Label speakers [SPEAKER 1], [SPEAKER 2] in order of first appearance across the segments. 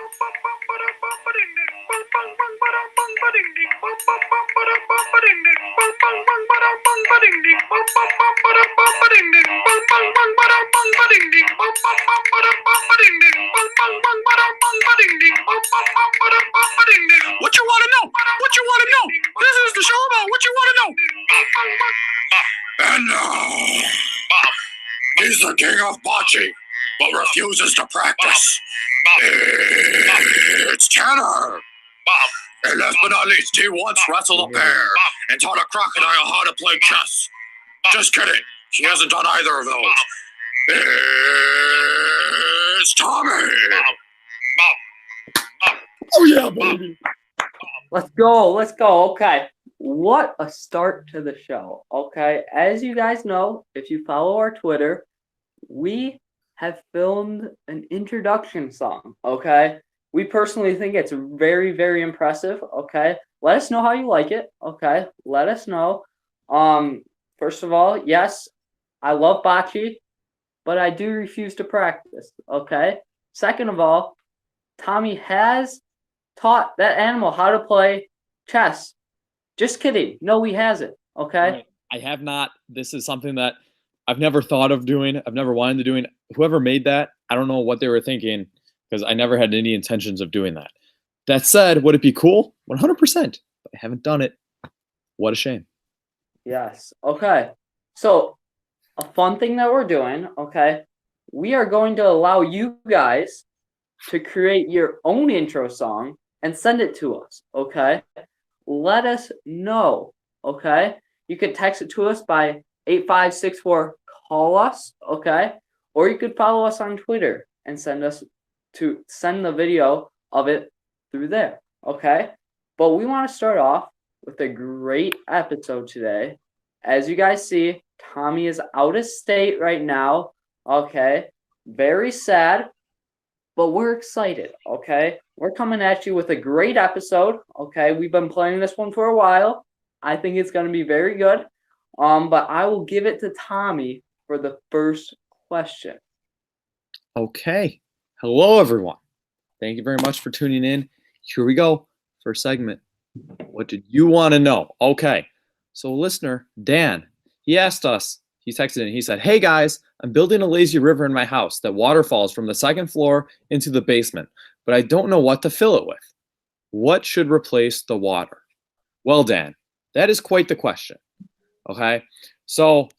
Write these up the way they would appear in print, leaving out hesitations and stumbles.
[SPEAKER 1] What you want to know? What you want to know? This is the show about what you want to know. And now, he's the king of bocce, but refuses to practice. It's Tanner. And last but not least, he once wrestled a bear and taught a crocodile how to play chess. Just kidding. He hasn't done either of those. It's Tommy.
[SPEAKER 2] Oh yeah, baby. Let's go. Okay. What a start to the show. Okay. As you guys know, if you follow our Twitter, we have filmed an introduction song. Okay. We personally think it's very, very impressive. Okay. Let us know how you like it. Okay. Let us know. First of all, yes, I love bocce, but I do refuse to practice. Okay. Second of all, Tommy has taught that animal how to play chess. Just kidding. No, he hasn't. Okay.
[SPEAKER 3] Right. I have not. This is something that I've never thought of doing. I've never wanted to do. Whoever made that, I don't know what they were thinking because I never had any intentions of doing that. That said, would it be cool? 100%. But I haven't done it. What a shame.
[SPEAKER 2] Yes. Okay. So a fun thing that we're doing, okay, we are going to allow you guys to create your own intro song and send it to us, okay? Let us know, okay? You could text it to us by 8564, call us, okay? Or you could follow us on Twitter and send the video of it through there, okay? But we want to start off with a great episode today. As you guys see, Tommy is out of state right now, okay? Very sad, but we're excited, okay? We're coming at you with a great episode, okay? We've been playing this one for a while. I think it's going to be very good. But I will give it to Tommy for the first question.
[SPEAKER 3] Okay. Hello, everyone. Thank you very much for tuning in. Here we go. First segment. What did you want to know? Okay. So listener, Dan, he asked us, he texted in, he said, "Hey guys, I'm building a lazy river in my house that waterfalls from the second floor into the basement, but I don't know what to fill it with. What should replace the water?" Well, Dan, that is quite the question. Okay, so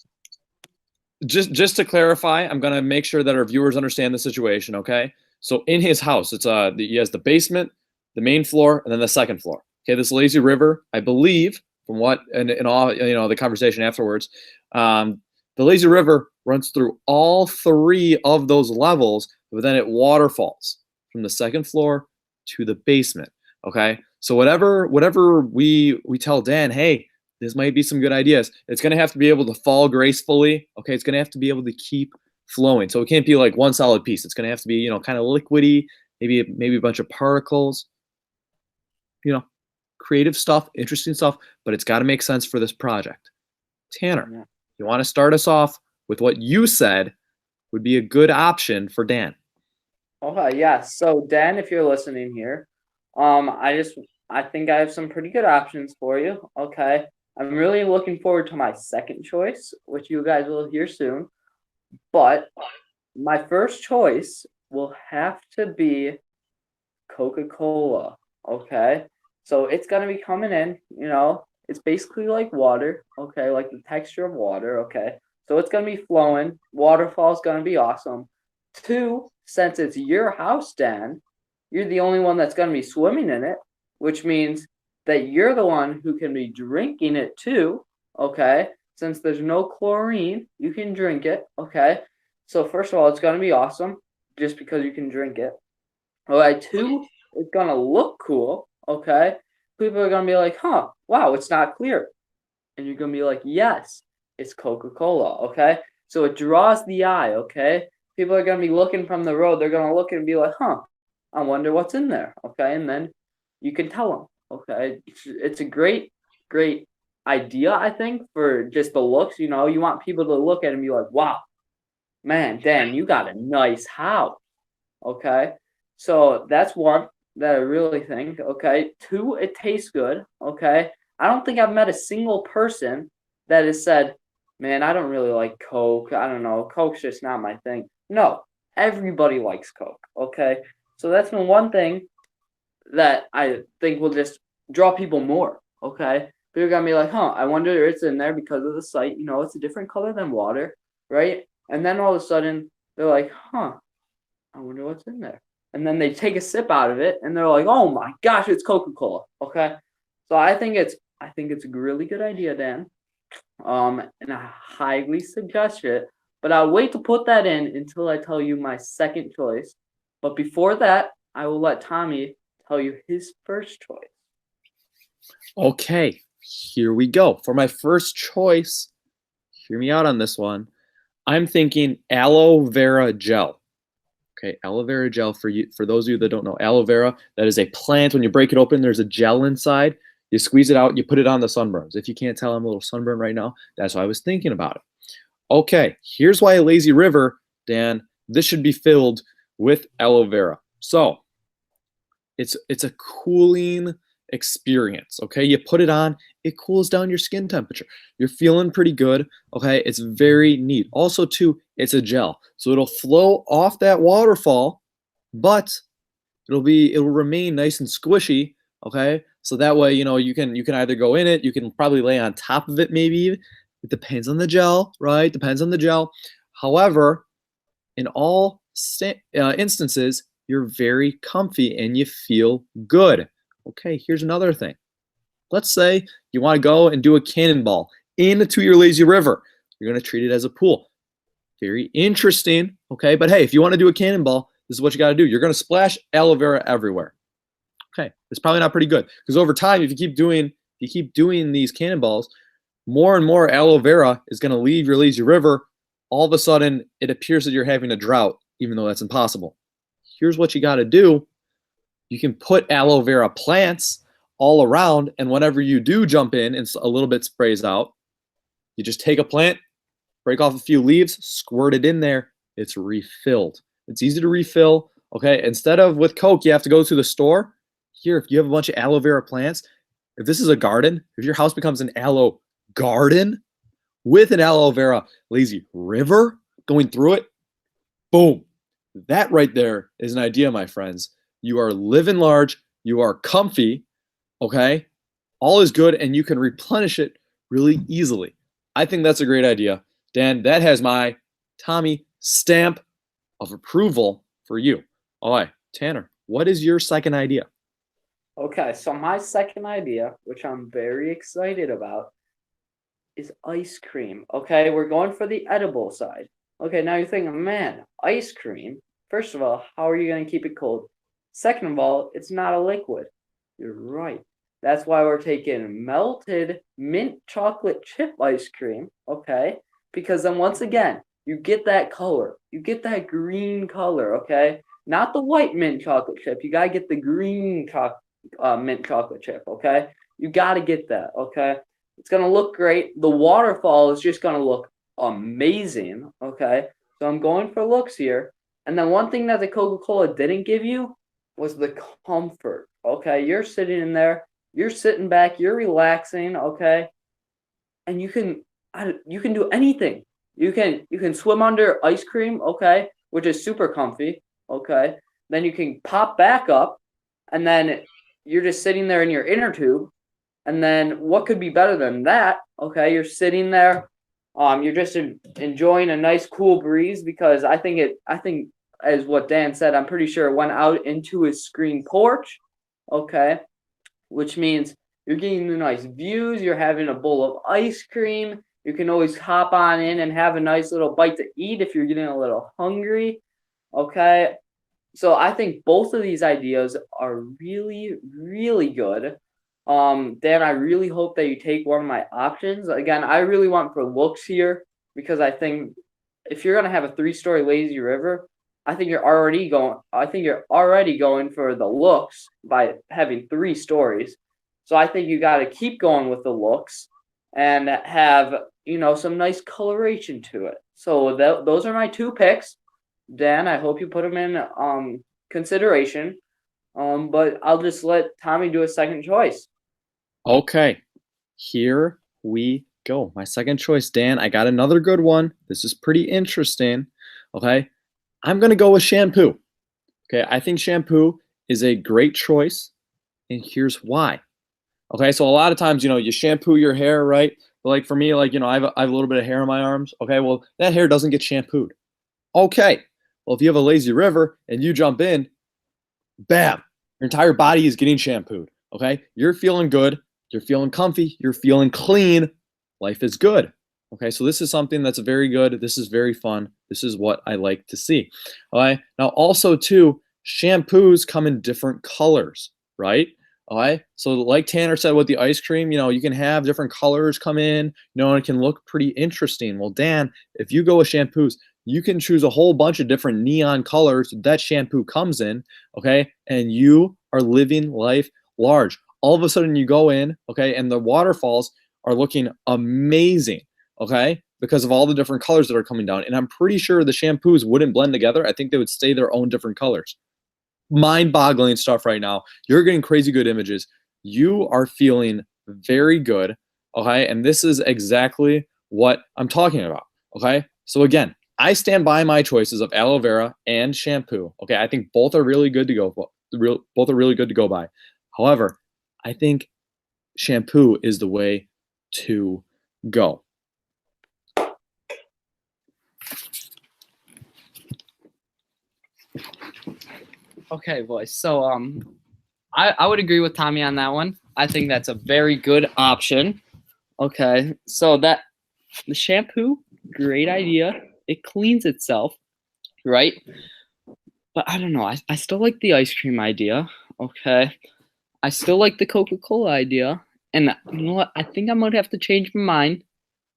[SPEAKER 3] just to clarify, I'm gonna make sure that our viewers understand the situation. Okay, so in his house, he has the basement, the main floor, and then the second floor. Okay, this lazy river, I believe, from what and all the conversation afterwards, the lazy river runs through all three of those levels, but then it waterfalls from the second floor to the basement. Okay, so whatever we tell Dan, hey, this might be some good ideas. It's gonna have to be able to fall gracefully. Okay, it's gonna have to be able to keep flowing. So it can't be like one solid piece. It's gonna have to be kind of liquidy, maybe a bunch of particles. Creative stuff, interesting stuff, but it's got to make sense for this project. Tanner, you want to start us off with what you said would be a good option for Dan?
[SPEAKER 2] Okay, yeah. So Dan, if you're listening here, I think I have some pretty good options for you. Okay, I'm really looking forward to my second choice, which you guys will hear soon. But my first choice will have to be Coca-Cola. Okay. So it's going to be coming in, it's basically like water, okay, like the texture of water, okay. So it's going to be flowing. Waterfall's going to be awesome. 2, since it's your house, Dan, you're the only one that's going to be swimming in it, which means that you're the one who can be drinking it too, okay. Since there's no chlorine, you can drink it, okay. So first of all, it's going to be awesome just because you can drink it. All right, 2, it's going to look cool. Okay, people are going to be like, huh, wow, it's not clear. And you're going to be like, yes, it's Coca-Cola, okay? So it draws the eye, okay? People are going to be looking from the road. They're going to look and be like, huh, I wonder what's in there, okay? And then you can tell them, okay? It's a great idea, I think, for just the looks. You want people to look at it and be like, wow, man, Dan, you got a nice house, okay? So that's one that I really think. Okay. Two, it tastes good. Okay. I don't think I've met a single person that has said, "Man, I don't really like Coke. I don't know. Coke's just not my thing." No, everybody likes Coke. Okay. So that's been one thing that I think will just draw people more. Okay. People are gonna be like, "Huh, I wonder it's in there because of the sight. You know, it's a different color than water, right?" And then all of a sudden they're like, "Huh, I wonder what's in there." And then they take a sip out of it and they're like, "Oh my gosh, it's Coca-Cola." Okay. So I think it's a really good idea, Dan. And I highly suggest it. But I'll wait to put that in until I tell you my second choice. But before that, I will let Tommy tell you his first choice.
[SPEAKER 3] Okay, here we go. For my first choice, hear me out on this one. I'm thinking aloe vera gel. Okay, aloe vera gel for you. For those of you that don't know, aloe vera, that is a plant. When you break it open, there's a gel inside. You squeeze it out, you put it on the sunburns. If you can't tell, I'm a little sunburned right now. That's why I was thinking about it. Okay, here's why a lazy river, Dan. This should be filled with aloe vera. So it's a cooling experience. Okay, you put it on, it cools down your skin temperature. You're feeling pretty good. Okay, it's very neat. Also, too, it's a gel, so it'll flow off that waterfall, but it'll remain nice and squishy. Okay, so that way you can either go in it, you can probably lay on top of it, maybe. It depends on the gel, right? Depends on the gel. However, in all instances, you're very comfy and you feel good. Okay, here's another thing. Let's say you want to go and do a cannonball into your lazy river. You're going to treat it as a pool. Very interesting. Okay, but hey, if you want to do a cannonball, this is what you got to do. You're going to splash aloe vera everywhere. Okay, it's probably not pretty good because over time, if you keep doing these cannonballs, more and more aloe vera is going to leave your lazy river. All of a sudden, it appears that you're having a drought, even though that's impossible. Here's what you got to do. You can put aloe vera plants all around, and whenever you do jump in and a little bit sprays out, you just take a plant, break off a few leaves, squirt it in there. It's refilled. It's easy to refill. Okay, instead of with Coke, you have to go to the store. Here, if you have a bunch of aloe vera plants, if this is a garden, if your house becomes an aloe garden with an aloe vera lazy river going through it, boom. That right there is an idea, my friends. You are living large, you are comfy, okay? All is good, and you can replenish it really easily. I think that's a great idea. Dan, that has my Tommy stamp of approval for you. All right, Tanner, what is your second idea?
[SPEAKER 2] Okay, so my second idea, which I'm very excited about, is ice cream. Okay, we're going for the edible side. Okay, now you're thinking, man, ice cream. First of all, how are you going to keep it cold? Second of all, it's not a liquid. You're right. That's why we're taking melted mint chocolate chip ice cream. Okay, because then once again, you get that color. You get that green color. Okay, not the white mint chocolate chip. You gotta get the green mint chocolate chip. Okay, you gotta get that. Okay. It's going to look great. The waterfall is just going to look amazing, okay? So I'm going for looks here. And then one thing that the Coca-Cola didn't give you was the comfort, okay? You're sitting in there. You're sitting back. You're relaxing, okay? And you can do anything. You can swim under ice cream, okay, which is super comfy, okay? Then you can pop back up, and then you're just sitting there in your inner tube. And then what could be better than that? Okay, you're sitting there, you're just enjoying a nice cool breeze because I think as what Dan said, I'm pretty sure it went out into his screen porch. Okay, which means you're getting the nice views. You're having a bowl of ice cream. You can always hop on in and have a nice little bite to eat if you're getting a little hungry. Okay, so I think both of these ideas are really, really good. Dan, I really hope that you take one of my options. Again, I really want for looks here because I think if you're gonna have a 3-story lazy river, I think you're already going for the looks by having 3 stories. So I think you got to keep going with the looks and have some nice coloration to it. So those are my 2 picks. Dan, I hope you put them in consideration. But I'll just let Tommy do a second choice.
[SPEAKER 3] Okay, here we go. My second choice, Dan. I got another good one. This is pretty interesting. Okay, I'm gonna go with shampoo. Okay, I think shampoo is a great choice, and here's why. Okay, so a lot of times, you shampoo your hair, right? But like for me, like, I have a little bit of hair on my arms. Okay, well, that hair doesn't get shampooed. Okay, well, if you have a lazy river and you jump in, bam, your entire body is getting shampooed. Okay, you're feeling good, you're feeling comfy, you're feeling clean. Life is good. Okay, so this is something that's very good. This is very fun. This is what I like to see. All right, now also too, shampoos come in different colors, right? All right, so like Tanner said with the ice cream, you can have different colors come in, and it can look pretty interesting. Well, Dan, if you go with shampoos, you can choose a whole bunch of different neon colors that shampoo comes in, okay? And you are living life large. All of a sudden you go in, okay, and the waterfalls are looking amazing, okay? Because of all the different colors that are coming down. And I'm pretty sure the shampoos wouldn't blend together. I think they would stay their own different colors. Mind-boggling stuff right now. You're getting crazy good images. You are feeling very good, okay? And this is exactly what I'm talking about, okay? So again, I stand by my choices of aloe vera and shampoo. Okay, I think both are really good to go. Both are really good to go by. However, I think shampoo is the way to go.
[SPEAKER 2] Okay, boys. So I would agree with Tommy on that one. I think that's a very good option. Okay, so the shampoo, great idea. It cleans itself, right? But I don't know. I still like the ice cream idea. Okay, I still like the Coca-Cola idea. And you know what? I think I might have to change my mind.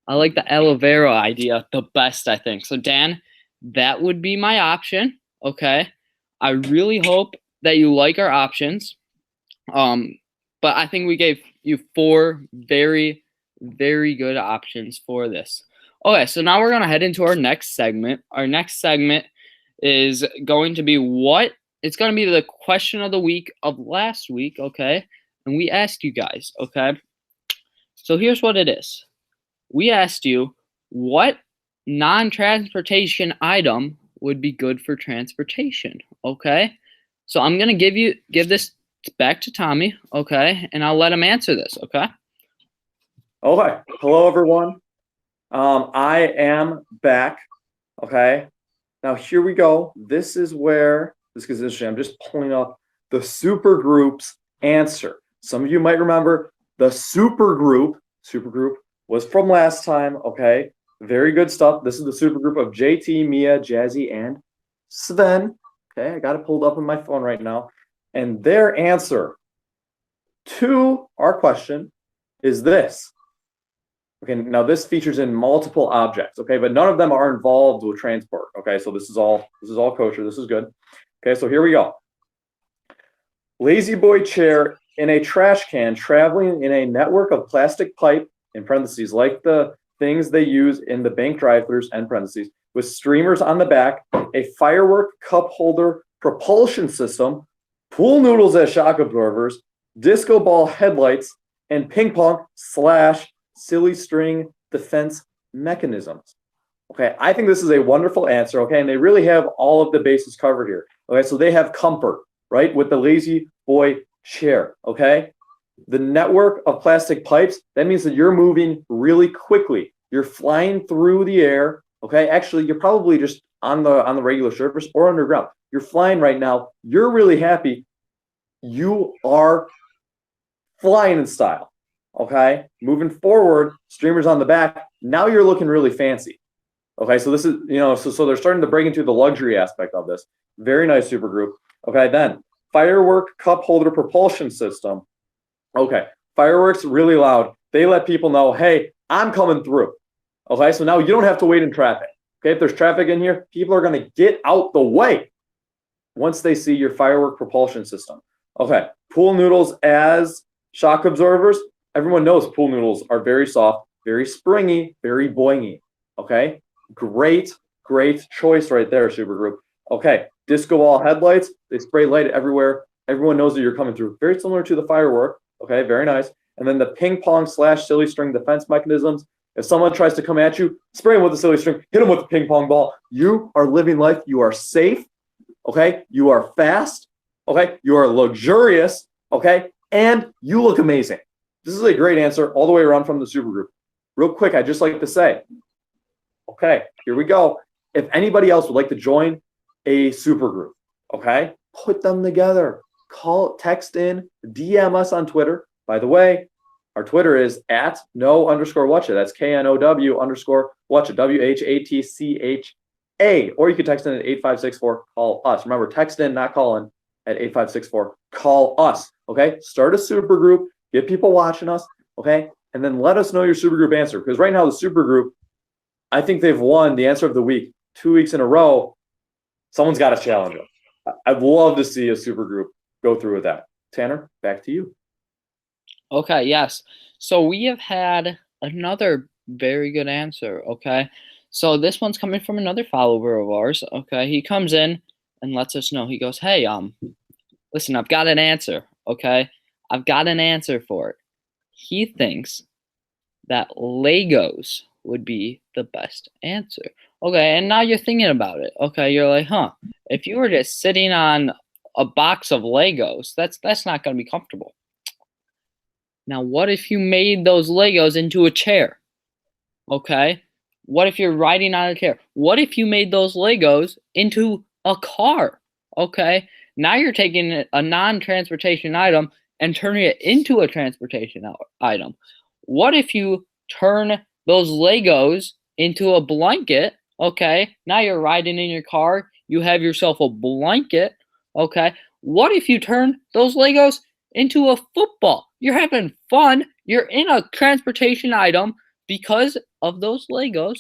[SPEAKER 2] I like the aloe vera idea the best, I think. So Dan, that would be my option. Okay. I really hope that you like our options. But I think we gave you 4 very, very good options for this. Okay, so now we're gonna head into our next segment. Our next segment is going to be it's gonna be the question of the week of last week, okay? And we asked you guys, okay? So here's what it is. We asked you what non-transportation item would be good for transportation, okay? So I'm gonna give this back to Tommy, okay? And I'll let him answer this, okay?
[SPEAKER 4] Okay. Hello, everyone. I am back. Okay. Now here we go. This is where this gets interesting. I'm just pulling up the Supergroup's answer. Some of you might remember the Supergroup. Supergroup was from last time. Okay. Very good stuff. This is the Supergroup of JT, Mia, Jazzy, and Sven. Okay. I got it pulled up on my phone right now. And their answer to our question is this. Okay, now this features in multiple objects, okay, but none of them are involved with transport. Okay, so this is all kosher. This is good. Okay, so here we go. Lazy boy chair in a trash can traveling in a network of plastic pipe, in parentheses, like the things they use in the bank drive-thrus, end parentheses, with streamers on the back, a firework cup holder propulsion system, pool noodles as shock absorbers, disco ball headlights, and ping pong / silly string defense mechanisms. Okay, I think this is a wonderful answer, okay, and they really have all of the bases covered here. Okay, so they have comfort, right, with the lazy boy chair, okay? The network of plastic pipes, that means that you're moving really quickly. You're flying through the air, okay? Actually, you're probably just on the regular surface or underground. You're flying right now. You're really happy. You are flying in style. Okay, moving forward, streamers on the back. Now you're looking really fancy. Okay, so this is, so they're starting to break into the luxury aspect of this. Very nice Supergroup. Okay, then firework cup holder propulsion system. Okay, fireworks really loud. They let people know, hey, I'm coming through. Okay, so now you don't have to wait in traffic. Okay, if there's traffic in here, people are going to get out the way once they see your firework propulsion system. Okay, pool noodles as shock absorbers. Everyone knows pool noodles are very soft, very springy, very boingy. Okay, great choice right there, Supergroup. Okay, disco ball headlights. They spray light everywhere. Everyone knows that you're coming through. Very similar to the firework. Okay, very nice. And then the ping pong / silly string defense mechanisms. If someone tries to come at you, spray them with the silly string, hit them with the ping pong ball. You are living life. You are safe. Okay, you are fast. Okay, you are luxurious. Okay, and you look amazing. This is a great answer all the way around from the Supergroup. Real quick, I'd just like to say, okay, here we go. If anybody else would like to join a Supergroup, okay, put them together. Call, text in, DM us on Twitter. By the way, our Twitter is @no_whatcha. That's KNOW_whatcha. WHATCHA. Or you can text in at 8564. Call us. Remember, text in, not call in, at 8564. Call us. Okay. Start a Supergroup. Get people watching us. Okay. And then let us know your Supergroup answer. Because right now, the Supergroup, I think they've won the answer of the week 2 weeks in a row. Someone's got to challenge them. I'd love to see a Supergroup go through with that. Tanner, back to you.
[SPEAKER 2] Okay, yes. So we have had another very good answer, okay? So this one's coming from another follower of ours, okay? He comes in and lets us know. He goes, "Hey, listen, I've got an answer, okay? I've got an answer for it." He thinks that Legos would be the best answer. Okay, and now you're thinking about it. Okay, you're like, if you were just sitting on a box of Legos, that's not going to be comfortable. Now, what if you made those Legos into a chair? Okay, what if you're riding on a chair? What if you made those Legos into a car? Okay, now you're taking a non-transportation item and turning it into a transportation item. What if you turn those Legos into a blanket? Okay, now you're riding in your car, you have yourself a blanket. Okay, what if you turn those Legos into a football? You're having fun, you're in a transportation item because of those Legos,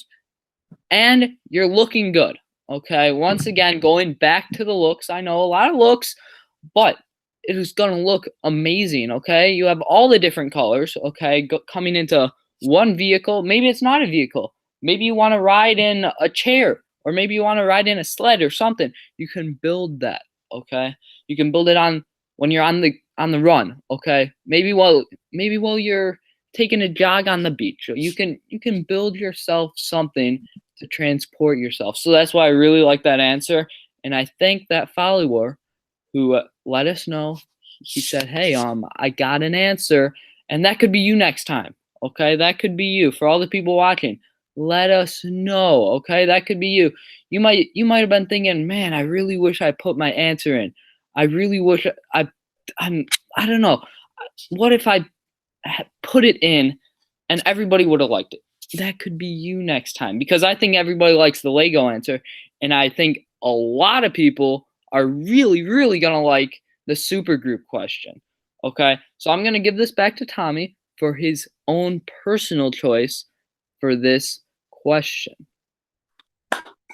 [SPEAKER 2] and you're looking good. Okay, once again, going back to the looks. I know a lot of looks, but it is going to look amazing. Okay, you have all the different colors, okay, coming into one vehicle. Maybe it's not a vehicle. Maybe you want to ride in a chair, or maybe you want to ride in a sled or something. You can build that, okay? You can build it on when you're on the run, okay? Maybe while you're taking a jog on the beach. You can build yourself something to transport yourself. So that's why I really like that answer. And I think that follower who let us know, he said, "Hey, I got an answer," and that could be you next time. Okay, that could be you. For all the people watching, let us know. Okay, that could be you. You might have been thinking, "Man, I really wish I put my answer in. I really wish I don't know. What if I put it in and everybody would have liked it?" That could be you next time, because I think everybody likes the Lego answer, and I think a lot of people are really, really going to like the Supergroup question. Okay, so I'm going to give this back to Tommy for his own personal choice for this question.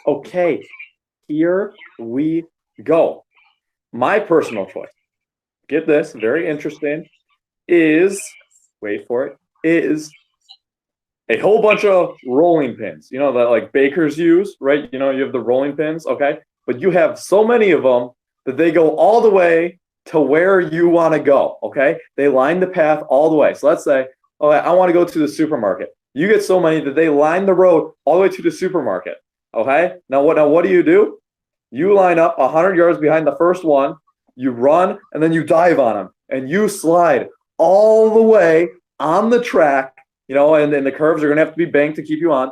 [SPEAKER 4] Okay, here we go. My personal choice, get this, very interesting, is, wait for it, is a whole bunch of rolling pins. You know, that like bakers use, right? You know, you have the rolling pins, okay? But you have so many of them that they go all the way to where you want to go, okay? They line the path all the way. So let's say, oh, I want to go to the supermarket. You get so many that they line the road all the way to the supermarket, okay? Now what do? You line up 100 yards behind the first one, you run, and then you dive on them, and you slide all the way on the track, you know, and the curves are going to have to be banked to keep you on,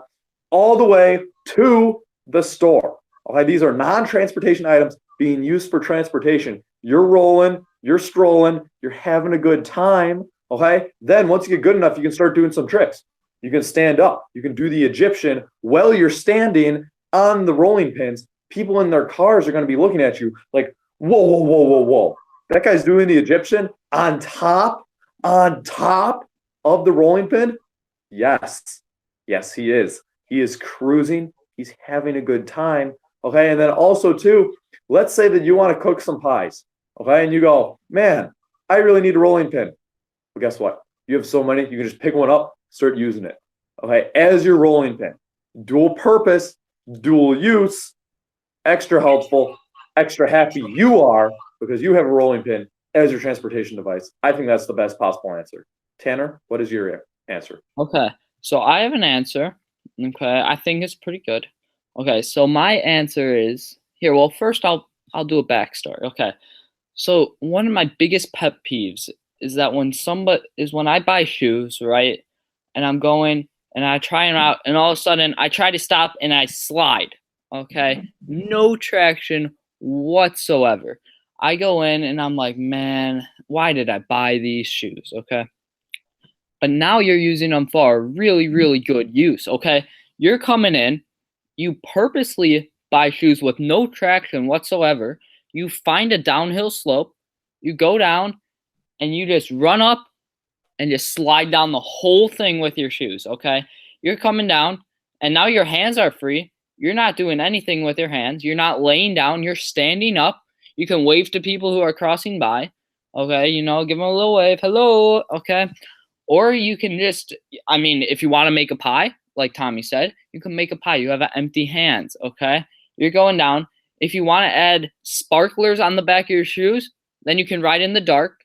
[SPEAKER 4] all the way to the store. Okay, these are non-transportation items being used for transportation. You're rolling, you're strolling, you're having a good time, okay? Then once you get good enough, you can start doing some tricks. You can stand up. You can do the Egyptian while you're standing on the rolling pins. People in their cars are going to be looking at you like, whoa, whoa, whoa, whoa, whoa. That guy's doing the Egyptian on top of the rolling pin? Yes. Yes, he is. He is cruising. He's having a good time. Okay, and then also too, let's say that you want to cook some pies. Okay, and you go, "Man, I really need a rolling pin." Well, guess what? You have so many, you can just pick one up, start using it. Okay, as your rolling pin. Dual purpose, dual use, extra helpful. extra happy you are because you have a rolling pin as your transportation device. I think that's the best possible answer. Tanner, what is your answer?
[SPEAKER 2] Okay, so I have an answer. Okay, I think it's pretty good. Okay, so my answer is here. Well, first I'll do a backstory. Okay, so one of my biggest pet peeves is that when I buy shoes, right, and I'm going and I try them out, and all of a sudden I try to stop and I slide. Okay, no traction whatsoever. I go in and I'm like, man, why did I buy these shoes? Okay. But now you're using them for a really, really good use. Okay. You're coming in, you purposely buy shoes with no traction whatsoever. You find a downhill slope, you go down, and you just run up and just slide down the whole thing with your shoes. Okay. You're coming down, and now your hands are free. You're not doing anything with your hands. You're not laying down. You're standing up. You can wave to people who are crossing by. Okay. Give them a little wave. Hello. Okay. Or you can just, if you want to make a pie, like Tommy said, you can make a pie. You have empty hands, okay? You're going down. If you want to add sparklers on the back of your shoes, then you can ride in the dark,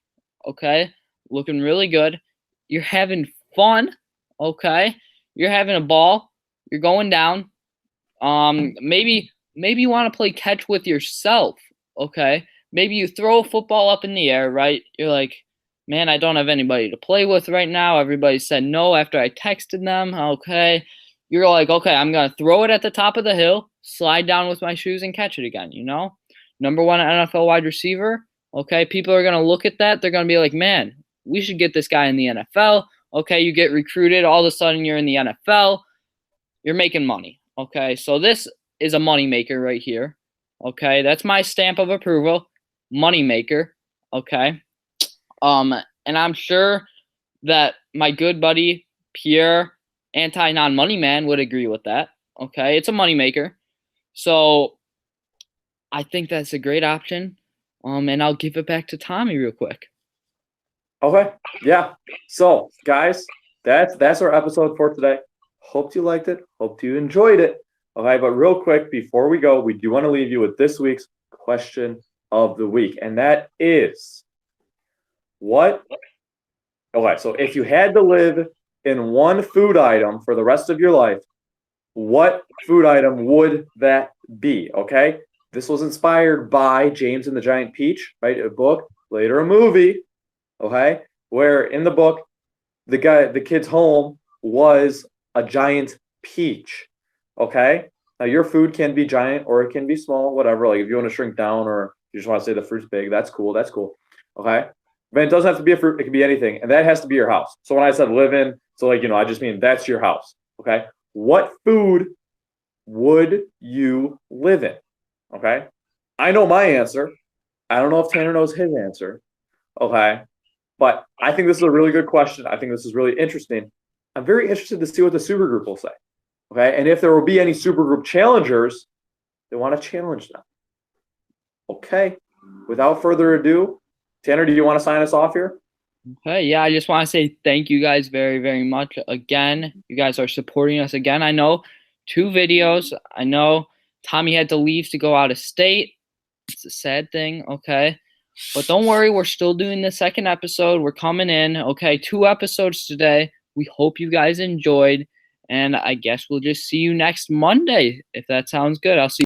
[SPEAKER 2] okay? Looking really good. You're having fun, okay? You're having a ball. You're going down. Maybe you want to play catch with yourself, okay? Maybe you throw a football up in the air, right? You're like, man, I don't have anybody to play with right now. Everybody said no after I texted them. Okay. You're like, okay, I'm going to throw it at the top of the hill, slide down with my shoes, and catch it again, Number 1 NFL wide receiver. Okay. People are going to look at that. They're going to be like, man, we should get this guy in the NFL. Okay. You get recruited. All of a sudden, you're in the NFL. You're making money. Okay. So this is a money maker right here. Okay. That's my stamp of approval. Money maker. Okay. And I'm sure that my good buddy Pierre, anti-non-money man, would agree with that. Okay, it's a moneymaker. So I think that's a great option. And I'll give it back to Tommy real quick.
[SPEAKER 4] Okay, yeah. So guys, that's our episode for today. Hope you liked it. Hope you enjoyed it. Okay, but real quick before we go, we do want to leave you with this week's question of the week, and that is, okay, so if you had to live in one food item for the rest of your life, what food item would that be? Okay, this was inspired by James and the Giant Peach, right? A book, later a movie, okay, where in the book, the kid's home was a giant peach, okay? Now, your food can be giant or it can be small, whatever. Like if you want to shrink down or you just want to say the fruit's big, that's cool, okay? But it doesn't have to be a fruit. It can be anything. And that has to be your house. So when I said live in, so I just mean that's your house. Okay. What food would you live in? Okay. I know my answer. I don't know if Tanner knows his answer. Okay. But I think this is a really good question. I think this is really interesting. I'm very interested to see what the Supergroup will say. Okay. And if there will be any Supergroup challengers, they want to challenge them. Okay. Without further ado, Tanner, do you want to sign us off here?
[SPEAKER 2] Okay, yeah, I just want to say thank you guys very, very much. Again, you guys are supporting us again. I know 2 videos. I know Tommy had to leave to go out of state. It's a sad thing, okay? But don't worry, we're still doing the second episode. We're coming in, okay? 2 episodes today. We hope you guys enjoyed. And I guess we'll just see you next Monday, if that sounds good. I'll see